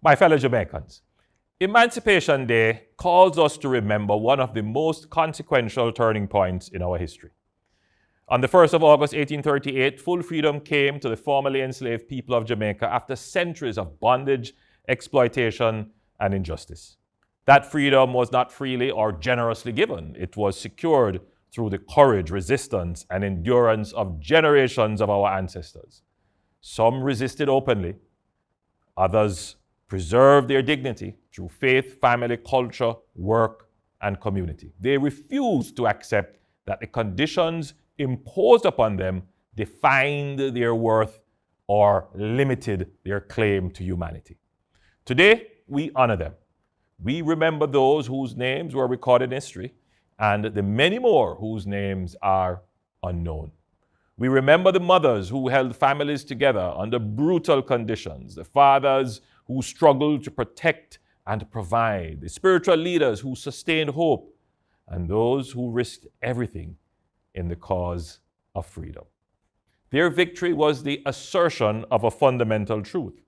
My fellow Jamaicans, Emancipation Day calls us to remember one of the most consequential turning points in our history. On the 1st of August 1838, full freedom came to the formerly enslaved people of Jamaica after centuries of bondage, exploitation, and injustice. That freedom was not freely or generously given. It was secured through the courage, resistance, and endurance of generations of our ancestors. Some resisted openly. Others preserved their dignity through faith, family, culture, work, and community. They refused to accept that the conditions imposed upon them defined their worth or limited their claim to humanity. Today, we honor them. We remember those whose names were recorded in history and the many more whose names are unknown. We remember the mothers who held families together under brutal conditions, the fathers who struggled to protect and provide, the spiritual leaders who sustained hope, and those who risked everything in the cause of freedom. Their victory was the assertion of a fundamental truth,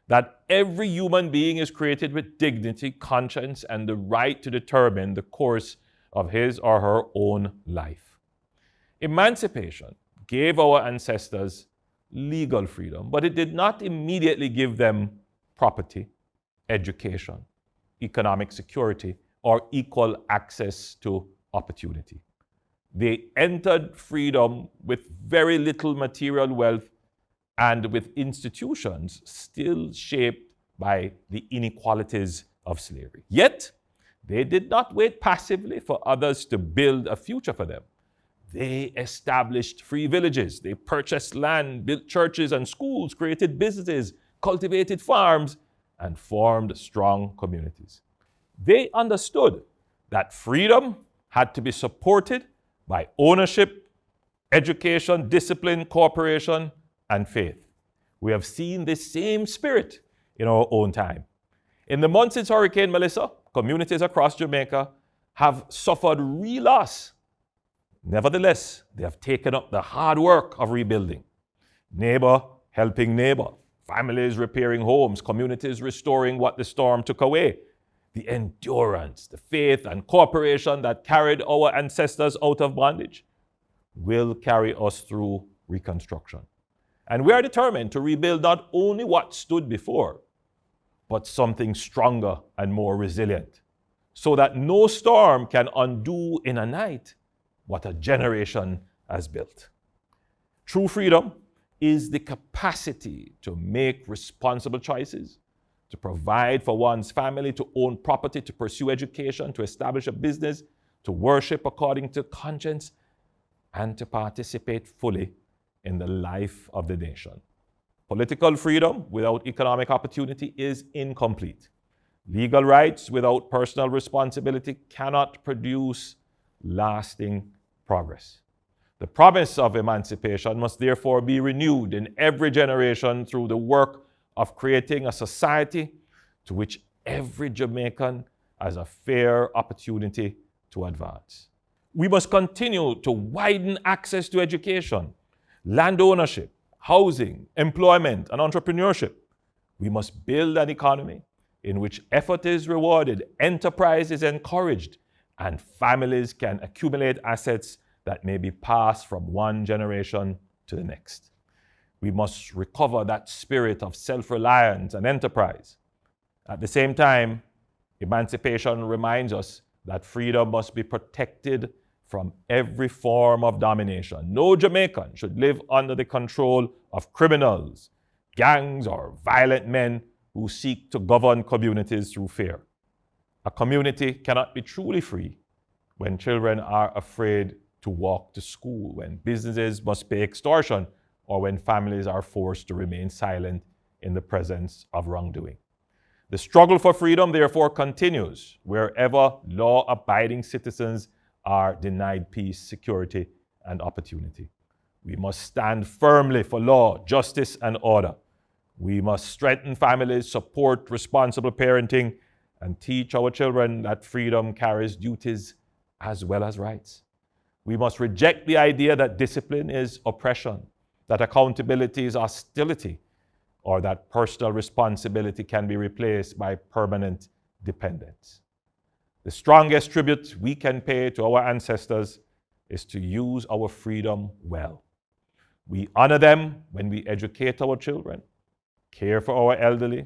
that every human being is created with dignity, conscience, and the right to determine the course of his or her own life. Emancipation gave our ancestors legal freedom, but it did not immediately give them property, education, economic security, or equal access to opportunity. They entered freedom with very little material wealth and with institutions still shaped by the inequalities of slavery. Yet, they did not wait passively for others to build a future for them. They established free villages. They purchased land, built churches and schools, created businesses, cultivated farms, and formed strong communities. They understood that freedom had to be supported by ownership, education, discipline, cooperation, and faith. We have seen this same spirit in our own time. In the months since Hurricane Melissa, communities across Jamaica have suffered real loss. Nevertheless, they have taken up the hard work of rebuilding. Neighbor helping neighbor, families repairing homes, communities restoring what the storm took away. The endurance, the faith, and cooperation that carried our ancestors out of bondage will carry us through reconstruction. And we are determined to rebuild not only what stood before, but something stronger and more resilient, so that no storm can undo in a night what a generation has built. True freedom is the capacity to make responsible choices, to provide for one's family, to own property, to pursue education, to establish a business, to worship according to conscience, and to participate fully in the life of the nation. Political freedom without economic opportunity is incomplete. Legal rights without personal responsibility cannot produce lasting progress. The promise of emancipation must therefore be renewed in every generation through the work of creating a society to which every Jamaican has a fair opportunity to advance. We must continue to widen access to education, land ownership, housing, employment, and entrepreneurship. We must build an economy in which effort is rewarded, enterprise is encouraged, and families can accumulate assets that may be passed from one generation to the next. We must recover that spirit of self-reliance and enterprise. At the same time, emancipation reminds us that freedom must be protected from every form of domination. No Jamaican should live under the control of criminals, gangs, or violent men who seek to govern communities through fear. A community cannot be truly free when children are afraid to walk to school, when businesses must pay extortion, or when families are forced to remain silent in the presence of wrongdoing. The struggle for freedom, therefore, continues wherever law-abiding citizens are denied peace, security, and opportunity. We must stand firmly for law, justice, and order. We must strengthen families, support responsible parenting, and teach our children that freedom carries duties as well as rights. We must reject the idea that discipline is oppression, that accountability is hostility, or that personal responsibility can be replaced by permanent dependence. The strongest tribute we can pay to our ancestors is to use our freedom well. We honor them when we educate our children, care for our elderly,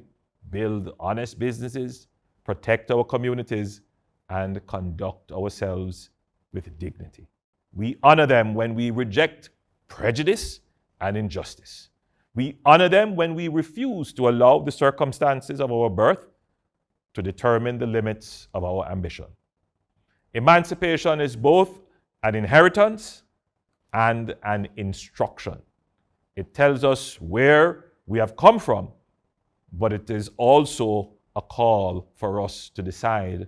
build honest businesses, protect our communities, and conduct ourselves with dignity. We honor them when we reject prejudice and injustice. We honor them when we refuse to allow the circumstances of our birth to determine the limits of our ambition. Emancipation is both an inheritance and an instruction. It tells us where we have come from, but it is also a call for us to decide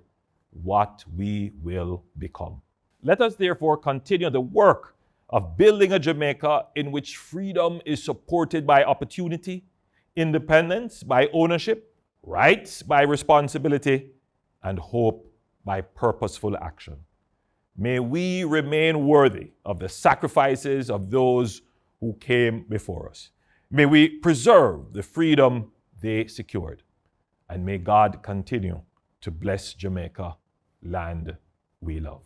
what we will become. Let us therefore continue the work of building a Jamaica in which freedom is supported by opportunity, independence by ownership, rights by responsibility, and hope by purposeful action. May we remain worthy of the sacrifices of those who came before us. May we preserve the freedom they secured. And may God continue to bless Jamaica, land we love.